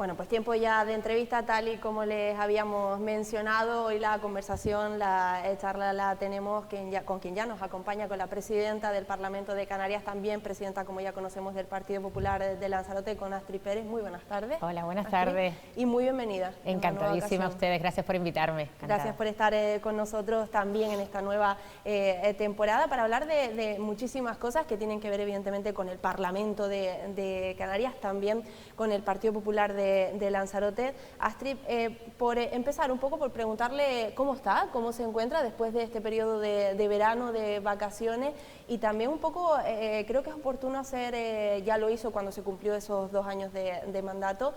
Bueno, pues tiempo ya de entrevista, tal y como les habíamos mencionado. Hoy la conversación, la charla la tenemos con quien ya nos acompaña, con la presidenta del Parlamento de Canarias, también presidenta, como ya conocemos, del Partido Popular de Lanzarote, con Astrid Pérez. Muy buenas tardes. Hola, buenas Astrid, tardes. y muy bienvenida. Encantadísima a ustedes, gracias por invitarme. Encantada. Gracias por estar con nosotros también en esta nueva temporada para hablar de muchísimas cosas que tienen que ver evidentemente con el Parlamento de Canarias, también con el Partido Popular de Lanzarote. Astrid, por empezar un poco por preguntarle cómo está, cómo se encuentra después de este periodo de verano, de vacaciones, y también un poco, creo que es oportuno hacer, ya lo hizo cuando se cumplió esos 2 años de mandato,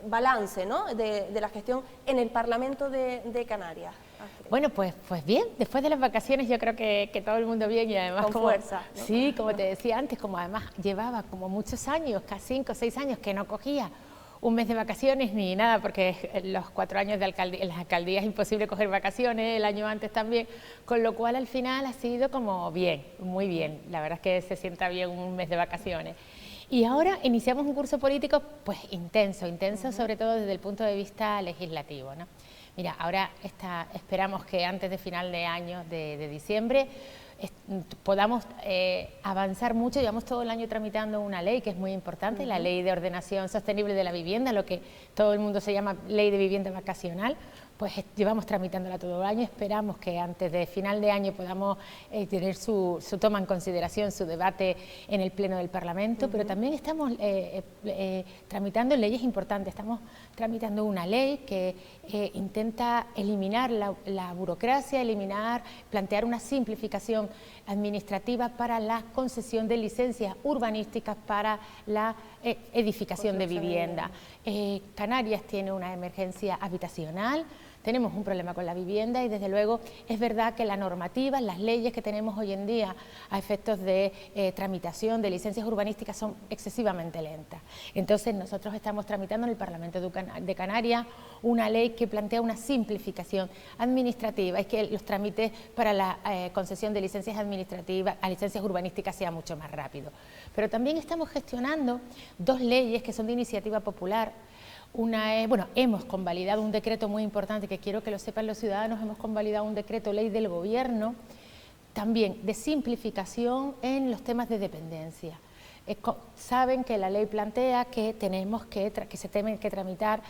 balance, ¿no?, de la gestión en el Parlamento de Canarias. Astrid. Bueno, pues bien, después de las vacaciones yo creo que todo el mundo bien, y además con fuerza, ¿no? Sí, como te decía antes, como además llevaba como muchos años, casi 5 o 6 años que no cogía un mes de vacaciones ni nada, porque los 4 años en las alcaldías es imposible coger vacaciones, el año antes también, con lo cual al final ha sido como bien, muy bien, la verdad es que se sienta bien un mes de vacaciones. Y ahora iniciamos un curso político pues intenso, sobre todo desde el punto de vista legislativo, ¿no? Mira, ahora esperamos que antes de final de año, de diciembre, podamos avanzar mucho. Llevamos todo el año tramitando una ley que es muy importante, la Ley de Ordenación Sostenible de la Vivienda, lo que todo el mundo se llama Ley de Vivienda Vacacional. Pues llevamos tramitándola todo el año, esperamos que antes de final de año podamos tener su toma en consideración, su debate en el Pleno del Parlamento, pero también estamos tramitando leyes importantes. Estamos tramitando una ley que intenta eliminar la burocracia, plantear una simplificación administrativa para la concesión de licencias urbanísticas para la edificación de vivienda. Canarias tiene una emergencia habitacional, tenemos un problema con la vivienda y desde luego es verdad que la normativa, las leyes que tenemos hoy en día a efectos de tramitación de licencias urbanísticas son excesivamente lentas. Entonces nosotros estamos tramitando en el Parlamento de Canarias una ley que plantea una simplificación administrativa, es que los trámites para la concesión de licencias administrativas a licencias urbanísticas sea mucho más rápido. Pero también estamos gestionando 2 leyes que son de iniciativa popular. Una es, bueno, hemos convalidado un decreto muy importante, que quiero que lo sepan los ciudadanos, hemos convalidado un decreto ley del Gobierno, también de simplificación en los temas de dependencia. Saben que la ley plantea que se tienen que tramitar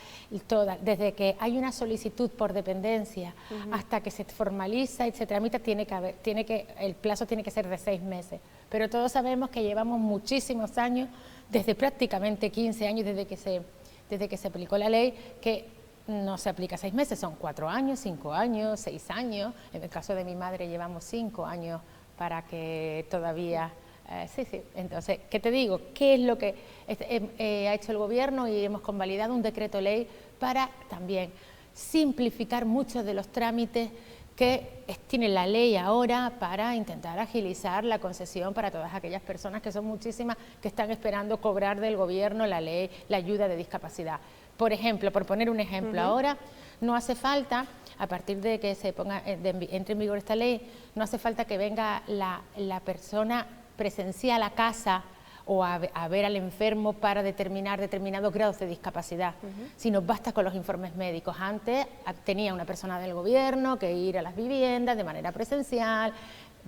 desde que hay una solicitud por dependencia hasta que se formaliza y se tramita, el plazo tiene que ser de 6 meses. Pero todos sabemos que llevamos muchísimos años, desde prácticamente 15 años desde que se aplicó la ley, que no se aplica 6 meses, son 4 años, 5 años, 6 años. En el caso de mi madre llevamos 5 años para que todavía... sí. Entonces, ¿qué te digo? ¿Qué es lo que ha hecho el Gobierno? Y hemos convalidado un decreto ley para también simplificar muchos de los trámites que tiene la ley ahora para intentar agilizar la concesión para todas aquellas personas, que son muchísimas, que están esperando cobrar del Gobierno la ley, la ayuda de discapacidad. Por ejemplo, por poner un ejemplo, ahora no hace falta, a partir de que entre en vigor esta ley, no hace falta que venga la persona presencial a casa o a ver al enfermo para determinar determinados grados de discapacidad, sino basta con los informes médicos. Antes tenía una persona del Gobierno que ir a las viviendas de manera presencial.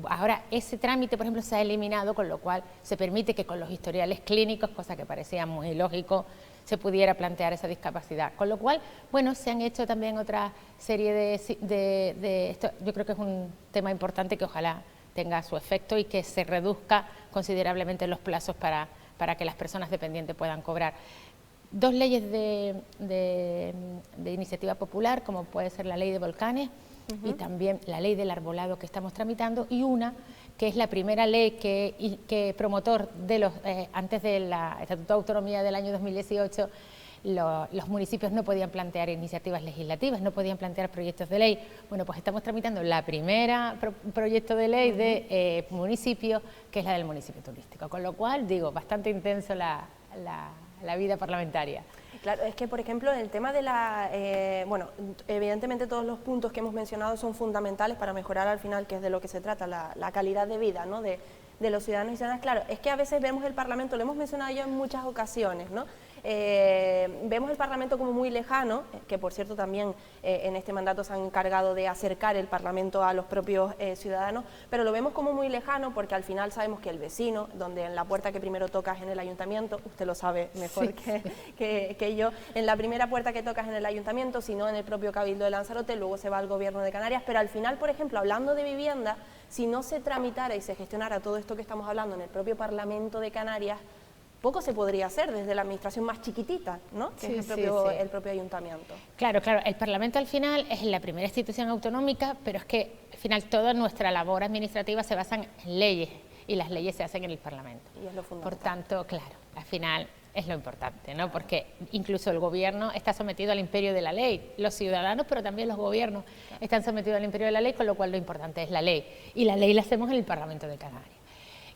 Ahora ese trámite, por ejemplo, se ha eliminado, con lo cual se permite que con los historiales clínicos, cosa que parecía muy lógico, se pudiera plantear esa discapacidad. Con lo cual, bueno, se han hecho también otra serie de esto. Yo creo que es un tema importante que ojalá tenga su efecto y que se reduzca considerablemente los plazos para que las personas dependientes puedan cobrar. 2 leyes de iniciativa popular, como puede ser la ley de volcanes y también la ley del arbolado que estamos tramitando, y una que es la primera ley que promotor de antes del Estatuto de Autonomía del año 2018, los municipios no podían plantear iniciativas legislativas, no podían plantear proyectos de ley. Bueno, pues estamos tramitando la primera proyecto de ley de municipios, que es la del municipio turístico, con lo cual, digo, bastante intenso la vida parlamentaria. Claro, es que, por ejemplo, en el tema de bueno, evidentemente todos los puntos que hemos mencionado son fundamentales para mejorar al final, que es de lo que se trata, la calidad de vida, ¿no?, de los ciudadanos y ciudadanas. Claro, es que a veces vemos el Parlamento, lo hemos mencionado ya en muchas ocasiones, ¿no?, vemos el Parlamento como muy lejano, que por cierto también en este mandato se han encargado de acercar el Parlamento a los propios ciudadanos, pero lo vemos como muy lejano porque al final sabemos que el vecino, donde en la puerta que primero tocas en el ayuntamiento, usted lo sabe mejor que yo, en la primera puerta que tocas en el ayuntamiento, sino en el propio Cabildo de Lanzarote, luego se va al Gobierno de Canarias, pero al final, por ejemplo, hablando de vivienda, si no se tramitara y se gestionara todo esto que estamos hablando en el propio Parlamento de Canarias, poco se podría hacer desde la administración más chiquitita, ¿no? Que es el propio ayuntamiento. Claro, claro, el Parlamento al final es la primera institución autonómica, pero es que al final toda nuestra labor administrativa se basa en leyes y las leyes se hacen en el Parlamento. Y es lo fundamental. Por tanto, claro, al final es lo importante, ¿no? Porque incluso el gobierno está sometido al imperio de la ley, los ciudadanos, pero también los gobiernos están sometidos al imperio de la ley, con lo cual lo importante es la ley, y la ley la hacemos en el Parlamento de Canarias.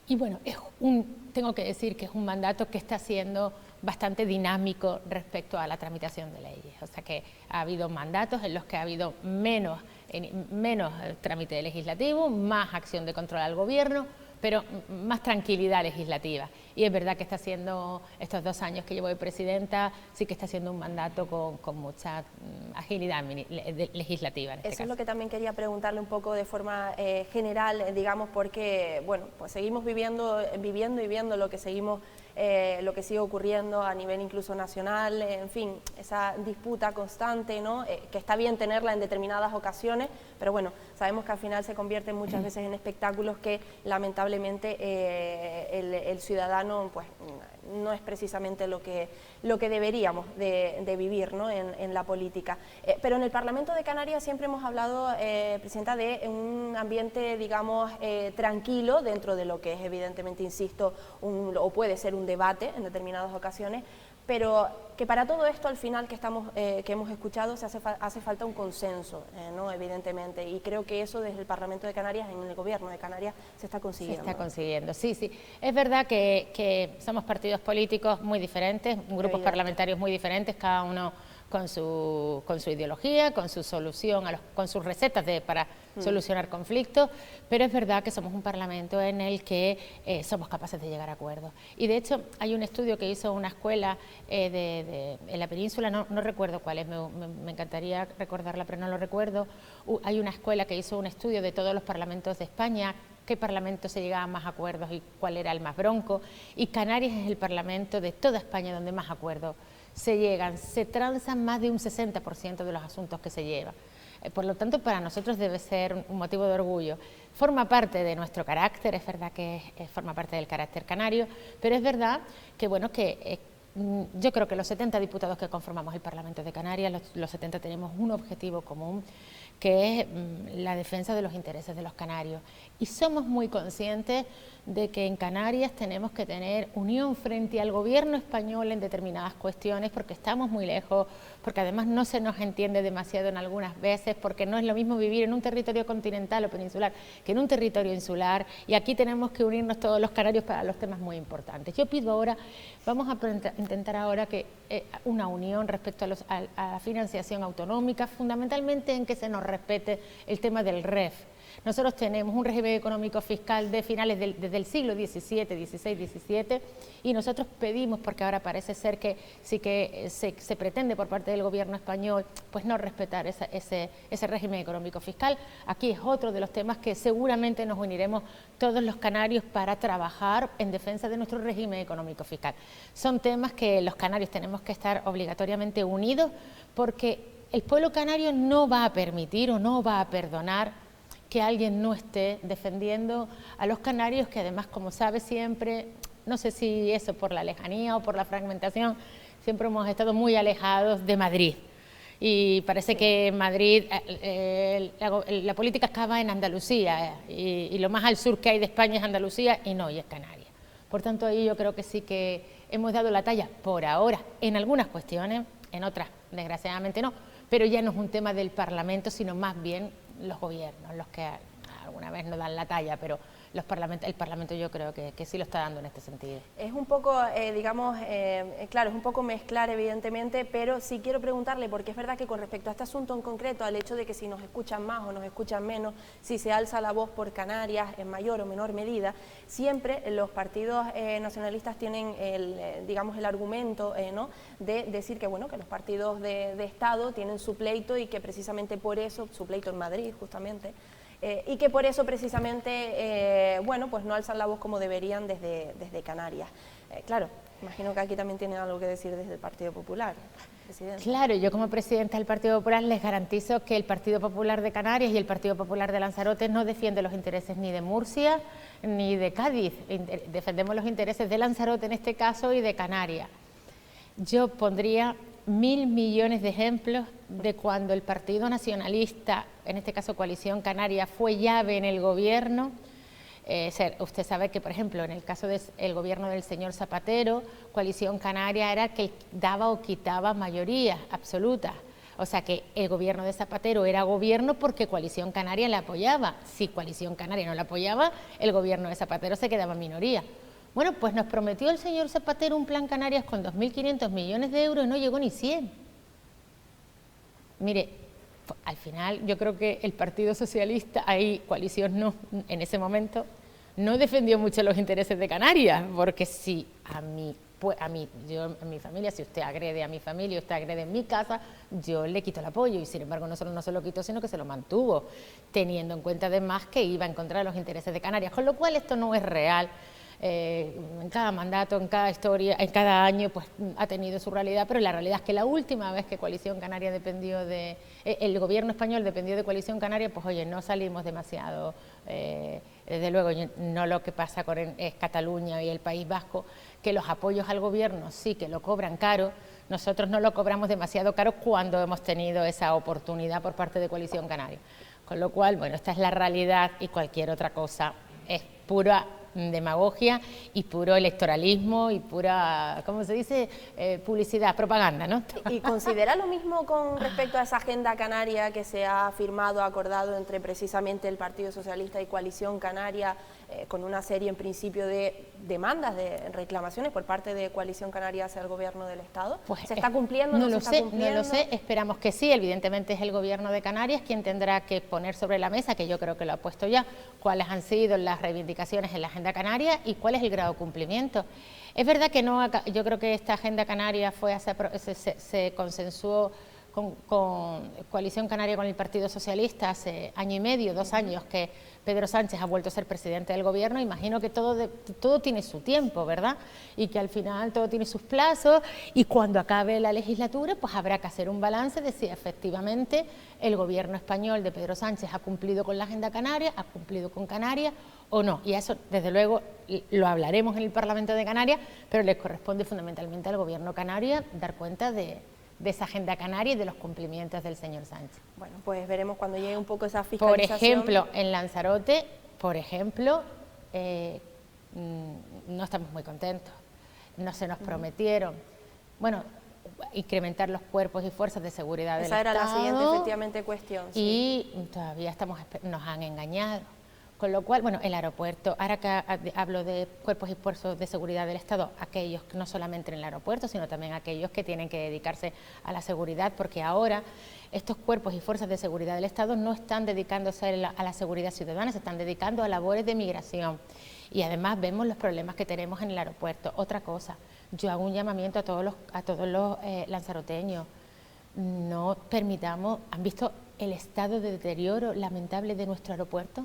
Y bueno, tengo que decir que es un mandato que está siendo bastante dinámico respecto a la tramitación de leyes, o sea que ha habido mandatos en los que ha habido menos trámite legislativo, más acción de control al gobierno, pero más tranquilidad legislativa. Y es verdad que está siendo, estos 2 años que llevo de presidenta, sí que está siendo un mandato con mucha agilidad legislativa en este caso. Eso es lo que también quería preguntarle un poco de forma general, digamos, porque, bueno, pues seguimos viviendo y viendo lo que sigue ocurriendo a nivel incluso nacional, en fin, esa disputa constante, ¿no? Que está bien tenerla en determinadas ocasiones, pero bueno, sabemos que al final se convierte muchas veces en espectáculos que lamentablemente el ciudadano pues no es precisamente lo que deberíamos de vivir, ¿no? en la política. Pero en el Parlamento de Canarias siempre hemos hablado, Presidenta, de un ambiente, digamos, tranquilo dentro de lo que es evidentemente, insisto, o puede ser un debate en determinadas ocasiones, pero que para todo esto al final que hemos escuchado hace falta un consenso, ¿no? Evidentemente, y creo que eso desde el Parlamento de Canarias, en el Gobierno de Canarias, se está consiguiendo. Se está consiguiendo, sí, sí. Es verdad que somos partidos políticos muy diferentes, grupos parlamentarios muy diferentes, cada uno con su ideología, con su solución, con sus recetas para solucionar conflictos, pero es verdad que somos un parlamento en el que somos capaces de llegar a acuerdos. Y de hecho hay un estudio que hizo una escuela en la península, no recuerdo cuál es, me encantaría recordarla, pero no lo recuerdo. Hay una escuela que hizo un estudio de todos los parlamentos de España, qué parlamento se llegaba a más acuerdos y cuál era el más bronco, y Canarias es el parlamento de toda España donde más acuerdos se transan más de un 60% de los asuntos que se llevan. Por lo tanto, para nosotros debe ser un motivo de orgullo. Forma parte de nuestro carácter, es verdad que forma parte del carácter canario, pero es verdad que, bueno, yo creo que los 70 diputados que conformamos el Parlamento de Canarias, los 70 tenemos un objetivo común, que es la defensa de los intereses de los canarios. Y somos muy conscientes de que en Canarias tenemos que tener unión frente al gobierno español en determinadas cuestiones, porque estamos muy lejos, porque además no se nos entiende demasiado en algunas veces, porque no es lo mismo vivir en un territorio continental o peninsular que en un territorio insular, y aquí tenemos que unirnos todos los canarios para los temas muy importantes. Yo pido ahora, vamos a intentar ahora que una unión respecto a la financiación autonómica, fundamentalmente en que se nos respete el tema del REF. Nosotros tenemos un régimen económico fiscal de finales desde el siglo XVII, XVI, XVII, y nosotros pedimos, porque ahora parece ser que sí que se pretende por parte del gobierno español, pues no respetar ese régimen económico fiscal. Aquí es otro de los temas que seguramente nos uniremos todos los canarios para trabajar en defensa de nuestro régimen económico fiscal. Son temas que los canarios tenemos que estar obligatoriamente unidos, porque el pueblo canario no va a permitir o no va a perdonar que alguien no esté defendiendo a los canarios, que además, como sabe, siempre, no sé si eso por la lejanía o por la fragmentación, siempre hemos estado muy alejados de Madrid. Y parece que en Madrid la política acaba en Andalucía, y lo más al sur que hay de España es Andalucía y no, y es Canarias. Por tanto, ahí yo creo que sí que hemos dado la talla por ahora en algunas cuestiones, en otras desgraciadamente no, pero ya no es un tema del Parlamento, sino más bien los gobiernos, los que alguna vez no dan la talla, pero el Parlamento yo creo que sí lo está dando en este sentido. Es un poco, digamos, claro, es un poco mezclar evidentemente, pero sí quiero preguntarle, porque es verdad que con respecto a este asunto en concreto, al hecho de que si nos escuchan más o nos escuchan menos, si se alza la voz por Canarias en mayor o menor medida, siempre los partidos nacionalistas tienen digamos, el argumento ¿no? de decir que, bueno, que los partidos de Estado tienen su pleito y que precisamente por eso, su pleito en Madrid justamente, y que por eso precisamente, bueno, pues no alzan la voz como deberían desde Canarias. Claro, imagino que aquí también tienen algo que decir desde el Partido Popular, presidente. Claro, yo como presidenta del Partido Popular les garantizo que el Partido Popular de Canarias y el Partido Popular de Lanzarote no defiende los intereses ni de Murcia ni de Cádiz, defendemos los intereses de Lanzarote en este caso y de Canarias. Yo pondría 1000 millones de ejemplos de cuando el Partido Nacionalista, en este caso Coalición Canaria, fue llave en el gobierno. Usted sabe que, por ejemplo, en el caso del gobierno del señor Zapatero, Coalición Canaria era el que daba o quitaba mayorías absolutas. O sea que el gobierno de Zapatero era gobierno porque Coalición Canaria le apoyaba. Si Coalición Canaria no le apoyaba, el gobierno de Zapatero se quedaba en minoría. Bueno, pues nos prometió el señor Zapatero un plan Canarias con 2.500 millones de euros y no llegó ni 100. Mire, al final yo creo que el Partido Socialista, ahí Coalición no, en ese momento, no defendió mucho los intereses de Canarias, porque si yo en mi familia, si usted agrede a mi familia, usted agrede en mi casa, yo le quito el apoyo y sin embargo no solo no se lo quitó, sino que se lo mantuvo, teniendo en cuenta además que iba en contra de los intereses de Canarias, con lo cual esto no es real. En cada mandato, en cada historia, en cada año, pues ha tenido su realidad, pero la realidad es que la última vez que Coalición Canaria dependió el gobierno español dependió de Coalición Canaria, pues oye, no salimos demasiado, desde luego, no lo que pasa con Cataluña y el País Vasco, que los apoyos al gobierno sí que lo cobran caro, nosotros no lo cobramos demasiado caro cuando hemos tenido esa oportunidad por parte de Coalición Canaria. Con lo cual, bueno, esta es la realidad y cualquier otra cosa es pura demagogia y puro electoralismo y pura, ¿cómo se dice? Publicidad, propaganda, ¿no? ¿Y considera lo mismo con respecto a esa agenda canaria que se ha firmado, acordado entre precisamente el Partido Socialista y Coalición Canaria, con una serie en principio de demandas, de reclamaciones por parte de Coalición Canaria hacia el gobierno del Estado? Pues ¿Se está cumpliendo? No lo sé, esperamos que sí, evidentemente es el gobierno de Canarias quien tendrá que poner sobre la mesa, que yo creo que lo ha puesto ya, cuáles han sido las reivindicaciones en la agenda canaria y cuál es el grado de cumplimiento. Es verdad que no, yo creo que esta agenda canaria se consensuó con Coalición Canaria con el Partido Socialista hace año y medio, 2 años que Pedro Sánchez ha vuelto a ser presidente del gobierno. Imagino que todo tiene su tiempo, ¿verdad? Y que al final todo tiene sus plazos y cuando acabe la legislatura pues habrá que hacer un balance de si efectivamente el gobierno español de Pedro Sánchez ha cumplido con la agenda canaria, ha cumplido con Canarias o no. Y eso desde luego lo hablaremos en el Parlamento de Canarias, pero les corresponde fundamentalmente al gobierno canario dar cuenta de esa agenda canaria y de los cumplimientos del señor Sánchez. Bueno, pues veremos cuando llegue un poco esa fiscalización. Por ejemplo, en Lanzarote, no estamos muy contentos, no se nos prometieron, bueno, incrementar los cuerpos y fuerzas de seguridad del Estado. Esa era la siguiente, efectivamente, cuestión. Sí. Y todavía nos han engañado. Con lo cual, bueno, el aeropuerto, ahora que hablo de cuerpos y fuerzas de seguridad del Estado, aquellos no solamente en el aeropuerto, sino también aquellos que tienen que dedicarse a la seguridad, porque ahora estos cuerpos y fuerzas de seguridad del Estado no están dedicándose a la seguridad ciudadana, se están dedicando a labores de migración. Y además vemos los problemas que tenemos en el aeropuerto. Otra cosa, yo hago un llamamiento a todos los lanzaroteños, no permitamos, ¿han visto el estado de deterioro lamentable de nuestro aeropuerto?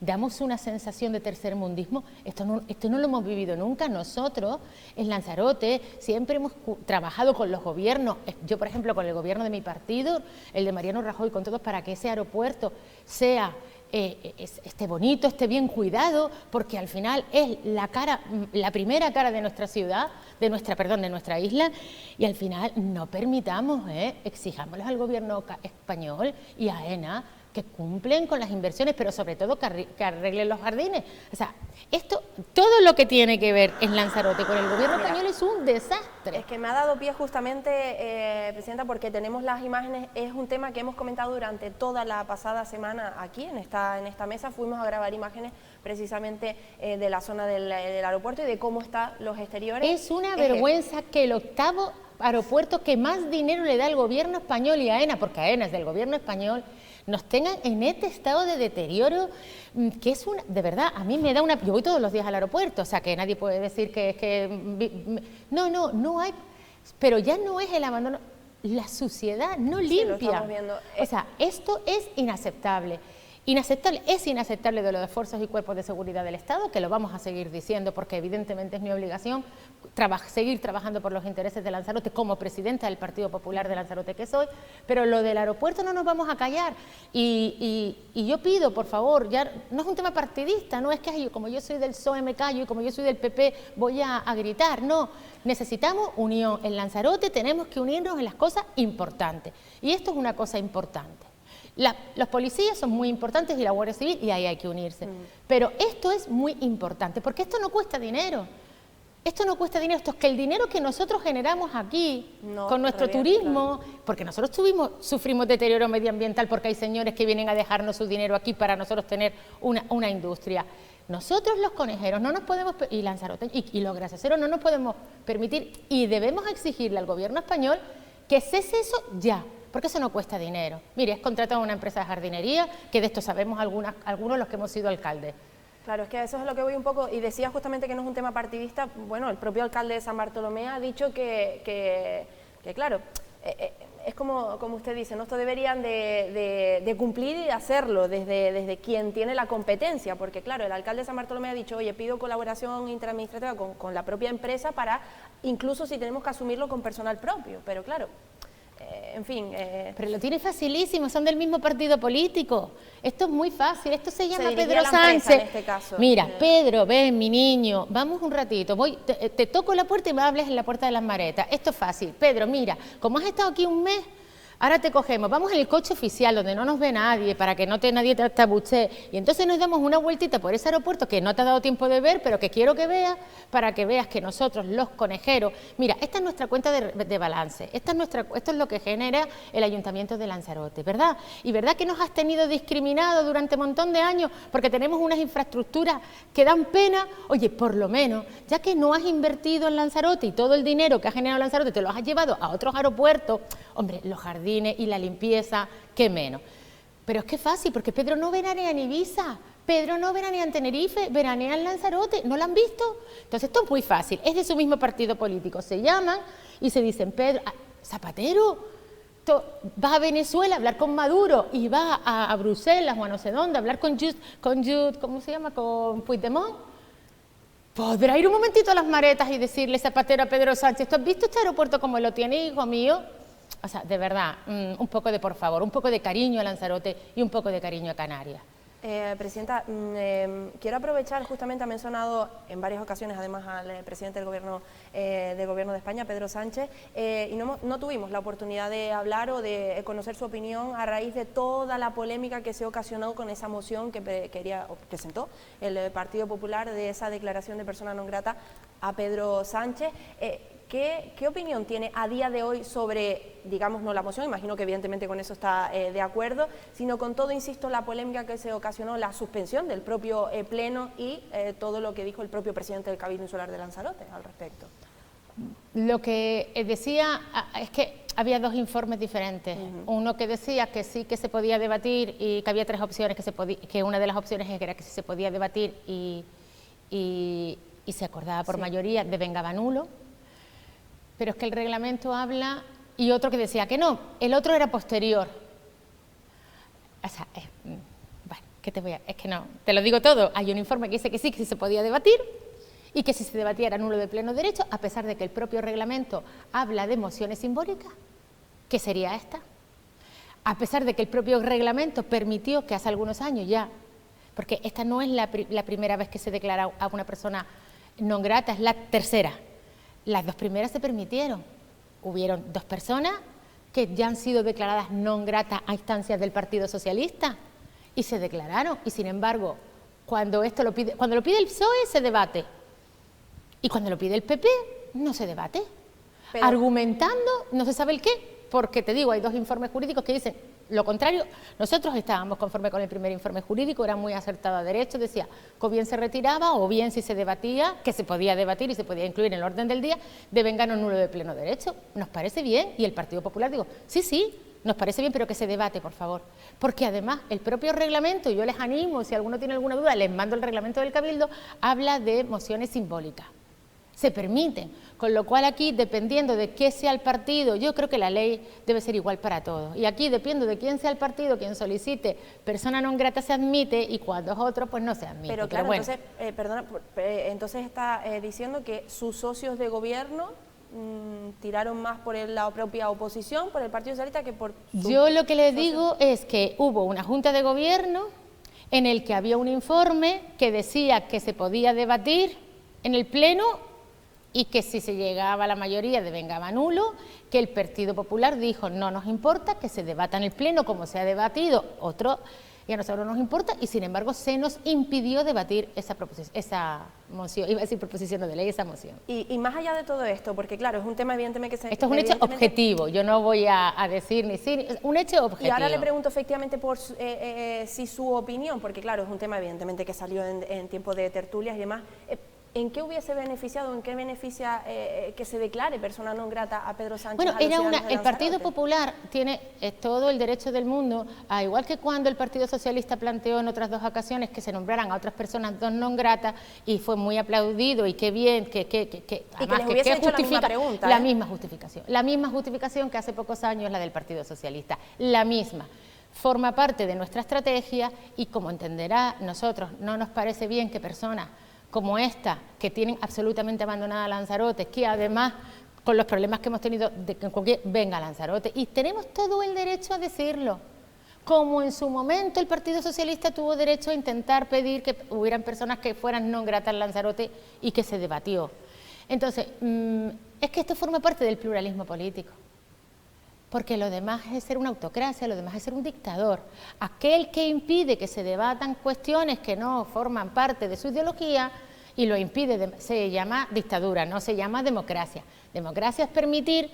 Damos una sensación de tercermundismo, esto no lo hemos vivido nunca. Nosotros en Lanzarote siempre hemos trabajado con los gobiernos, yo por ejemplo con el gobierno de mi partido, el de Mariano Rajoy, con todos, para que ese aeropuerto sea esté bonito, esté bien cuidado, porque al final es la primera cara de nuestra ciudad, de nuestra isla, y al final no permitamos, exijámosles al gobierno español y a AENA que cumplen con las inversiones, pero sobre todo que arreglen los jardines. O sea, esto, todo lo que tiene que ver en Lanzarote con el gobierno español es un desastre. Es que me ha dado pie justamente, Presidenta, porque tenemos las imágenes, es un tema que hemos comentado durante toda la pasada semana aquí en esta mesa. Fuimos a grabar imágenes precisamente de la zona del aeropuerto y de cómo están los exteriores. Es una vergüenza que el octavo aeropuerto que más dinero le da el gobierno español y AENA, porque AENA es del gobierno español, nos tengan en este estado de deterioro, que es una, de verdad, a mí me da una... Yo voy todos los días al aeropuerto, o sea, que nadie puede decir no hay, pero ya no es el abandono, la suciedad no limpia. Lo estamos viendo. O sea, esto es inaceptable. Es inaceptable de los esfuerzos y cuerpos de seguridad del Estado, que lo vamos a seguir diciendo porque evidentemente es mi obligación seguir trabajando por los intereses de Lanzarote como presidenta del Partido Popular de Lanzarote que soy, pero lo del aeropuerto no nos vamos a callar y yo pido, por favor, ya no es un tema partidista, no es que como yo soy del PSOE me callo y como yo soy del PP voy a gritar, no, necesitamos unión, en Lanzarote tenemos que unirnos en las cosas importantes y esto es una cosa importante. Los policías son muy importantes y la Guardia Civil y ahí hay que unirse. Pero esto es muy importante porque esto no cuesta dinero. Esto no cuesta dinero, esto es que el dinero que nosotros generamos aquí con nuestro turismo, porque nosotros sufrimos deterioro medioambiental porque hay señores que vienen a dejarnos su dinero aquí para nosotros tener una industria. Nosotros los conejeros no nos podemos, y Lanzarote y los graseseros no nos podemos permitir y debemos exigirle al gobierno español que cese eso ya. Porque eso no cuesta dinero. Mire, es contratado a una empresa de jardinería, que de esto sabemos algunos de los que hemos sido alcaldes. Claro, es que a eso es lo que voy un poco, y decía justamente que no es un tema partidista. Bueno, el propio alcalde de San Bartolomé ha dicho que claro, es como usted dice, ¿no? Esto deberían de cumplir y de hacerlo desde quien tiene la competencia, porque claro, el alcalde de San Bartolomé ha dicho, oye, pido colaboración interadministrativa con la propia empresa para, incluso si tenemos que asumirlo con personal propio, pero claro... en fin... Pero lo tiene facilísimo, son del mismo partido político. Esto es muy fácil, esto se llama se Pedro la Sánchez. En este caso. Mira, Pedro, ven, mi niño, vamos un ratito, te toco la puerta y me hables en la puerta de las Maretas. Esto es fácil. Pedro, mira, como has estado aquí un mes, ahora te cogemos, vamos en el coche oficial donde no nos ve nadie, para que nadie te tabuchee, y entonces nos damos una vueltita por ese aeropuerto que no te ha dado tiempo de ver, pero que quiero que veas, para que veas que nosotros, los conejeros, mira, esta es nuestra cuenta de balance, esto es lo que genera el Ayuntamiento de Lanzarote, ¿verdad? Y ¿verdad que nos has tenido discriminados durante un montón de años porque tenemos unas infraestructuras que dan pena? Oye, por lo menos, ya que no has invertido en Lanzarote y todo el dinero que ha generado Lanzarote te lo has llevado a otros aeropuertos, hombre, los jardines y la limpieza, qué menos. Pero es que es fácil, porque Pedro no veranea en Ibiza, Pedro no veranea en Tenerife, veranea en Lanzarote, ¿no lo han visto? Entonces esto es muy fácil, es de su mismo partido político, se llaman y se dicen, Pedro, Zapatero, va a Venezuela a hablar con Maduro y va a Bruselas o a no sé dónde a hablar con ¿cómo se llama? Con Puigdemont. ¿Podrá ir un momentito a las Maretas y decirle, Zapatero, a Pedro Sánchez, ¿tú has visto este aeropuerto como lo tiene, hijo mío? O sea, de verdad, un poco de por favor, un poco de cariño a Lanzarote y un poco de cariño a Canarias. Presidenta, quiero aprovechar, justamente ha mencionado en varias ocasiones además al presidente del Gobierno de España, Pedro Sánchez, y no tuvimos la oportunidad de hablar o de conocer su opinión a raíz de toda la polémica que se ocasionó con esa moción que presentó el Partido Popular de esa declaración de persona non grata a Pedro Sánchez. ¿Qué opinión tiene a día de hoy sobre, digamos, no la moción, imagino que evidentemente con eso está de acuerdo, sino con todo, insisto, la polémica que se ocasionó, la suspensión del propio Pleno y todo lo que dijo el propio presidente del Cabildo Insular de Lanzarote al respecto? Lo que decía es que había dos informes diferentes. Uno que decía que sí que se podía debatir y que había tres opciones, que una de las opciones era que sí se podía debatir y se acordaba por mayoría, devengaba nulo. Pero es que el reglamento habla, y otro que decía que no, el otro era posterior. O sea, bueno, ¿qué te voy a...? Es que no, te lo digo todo, hay un informe que dice que sí se podía debatir, y que si se debatía era nulo de pleno derecho, a pesar de que el propio reglamento habla de mociones simbólicas, que sería esta, a pesar de que el propio reglamento permitió que hace algunos años ya, porque esta no es la primera vez que se declara a una persona non grata, es la tercera. Las dos primeras se permitieron, hubieron dos personas que ya han sido declaradas non gratas a instancias del Partido Socialista, y se declararon, y sin embargo, cuando lo pide el PSOE se debate, y cuando lo pide el PP no se debate, pero argumentando no se sabe el qué, porque te digo, hay dos informes jurídicos que dicen lo contrario. Nosotros estábamos conforme con el primer informe jurídico, era muy acertado a derecho, decía que o bien se retiraba o bien si se debatía, que se podía debatir y se podía incluir en el orden del día, devengano nulo de pleno derecho. Nos parece bien, y el Partido Popular digo, sí, nos parece bien, pero que se debate, por favor, porque además el propio reglamento, y yo les animo, si alguno tiene alguna duda, les mando el reglamento del Cabildo, habla de mociones simbólicas. Se permiten, con lo cual aquí, dependiendo de qué sea el partido, yo creo que la ley debe ser igual para todos, y aquí dependiendo de quién sea el partido, quien solicite persona non grata se admite, y cuando es otro, pues no se admite. Pero claro, bueno. Entonces está diciendo que sus socios de gobierno tiraron más por la propia oposición, por el Partido Socialista, que por Yo lo que les digo es que hubo una junta de gobierno en el que había un informe que decía que se podía debatir en el pleno y que si se llegaba a la mayoría devengaba nulo, que el Partido Popular dijo no nos importa que se debata en el pleno como se ha debatido otro, y a nosotros nos importa, y sin embargo se nos impidió debatir esa moción, iba a decir proposición de ley, esa moción. Y más allá de todo esto, porque claro, es un tema evidentemente que se... Esto es un hecho objetivo, yo no voy a decir ni sí, es un hecho objetivo. Y ahora le pregunto efectivamente por si su opinión, porque claro, es un tema evidentemente que salió en tiempo de tertulias y demás, ¿en qué hubiese beneficiado, en qué beneficia que se declare persona non grata a Pedro Sánchez? Bueno, el Partido Popular tiene todo el derecho del mundo, a igual que cuando el Partido Socialista planteó en otras dos ocasiones que se nombraran a otras personas non gratas, y fue muy aplaudido, y qué bien, además, que les hubiese hecho la misma pregunta. La misma justificación que hace pocos años la del Partido Socialista, la misma. Forma parte de nuestra estrategia, y como entenderá, nosotros no nos parece bien que personas como esta, que tienen absolutamente abandonada a Lanzarote, que además, con los problemas que hemos tenido, venga a Lanzarote, y tenemos todo el derecho a decirlo, como en su momento el Partido Socialista tuvo derecho a intentar pedir que hubieran personas que fueran non gratas en Lanzarote y que se debatió. Entonces, es que esto forma parte del pluralismo político, porque lo demás es ser una autocracia, lo demás es ser un dictador. Aquel que impide que se debatan cuestiones que no forman parte de su ideología y lo impide, se llama dictadura, no se llama democracia. Democracia es permitir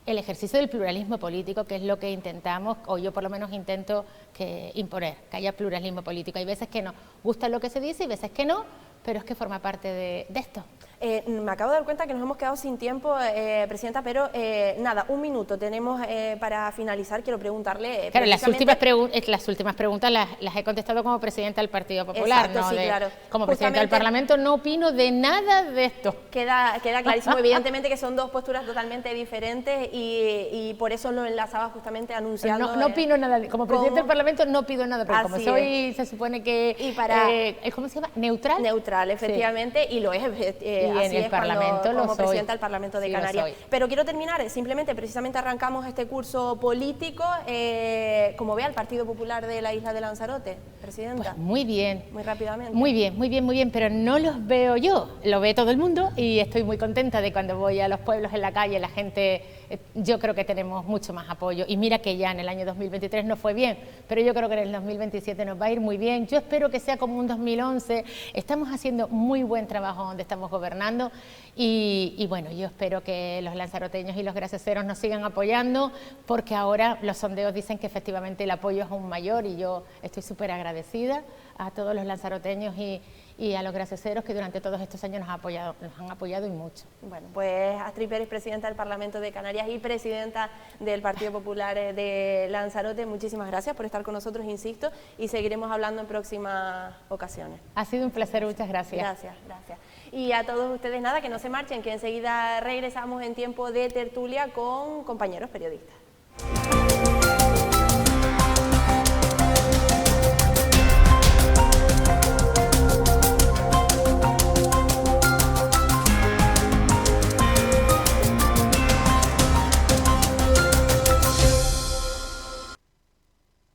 el ejercicio del pluralismo político, que es lo que intentamos, o yo por lo menos intento imponer, que haya pluralismo político. Hay veces que nos gusta lo que se dice y veces que no, pero es que forma parte de esto. Me acabo de dar cuenta que nos hemos quedado sin tiempo, Presidenta, pero nada, un minuto tenemos para finalizar. Quiero preguntarle... Claro, las últimas preguntas las he contestado como Presidenta del Partido Popular. Exacto, no sí, claro. Como Presidenta del Parlamento no opino de nada de esto. Queda clarísimo, evidentemente, que son dos posturas totalmente diferentes, y por eso lo enlazaba justamente anunciando... No opino nada, como Presidenta del Parlamento no pido nada, pero como soy, se supone que... Y para, ¿cómo se llama? ¿Neutral? Neutral, efectivamente, sí. Y lo es... y en el Parlamento como Presidenta del Parlamento de Canarias. Pero quiero terminar, simplemente, precisamente arrancamos este curso político, como ve al Partido Popular de la isla de Lanzarote, Presidenta. Pues muy bien. Muy rápidamente. Muy bien, pero no los veo yo, lo ve todo el mundo, y estoy muy contenta de cuando voy a los pueblos en la calle, la gente, yo creo que tenemos mucho más apoyo, y mira que ya en el año 2023 no fue bien, pero yo creo que en el 2027 nos va a ir muy bien. Yo espero que sea como un 2011, estamos haciendo muy buen trabajo donde estamos gobernando, y bueno, yo espero que los lanzaroteños y los gracioseros nos sigan apoyando, porque ahora los sondeos dicen que efectivamente el apoyo es aún mayor, y yo estoy súper agradecida a todos los lanzaroteños y a los gracioseros que durante todos estos años nos han apoyado y mucho. Bueno, pues Astrid Pérez, Presidenta del Parlamento de Canarias y Presidenta del Partido Popular de Lanzarote, muchísimas gracias por estar con nosotros, insisto, y seguiremos hablando en próximas ocasiones. Ha sido un placer, muchas gracias. Gracias. Y a todos ustedes, nada, que no se marchen, que enseguida regresamos en tiempo de tertulia con compañeros periodistas.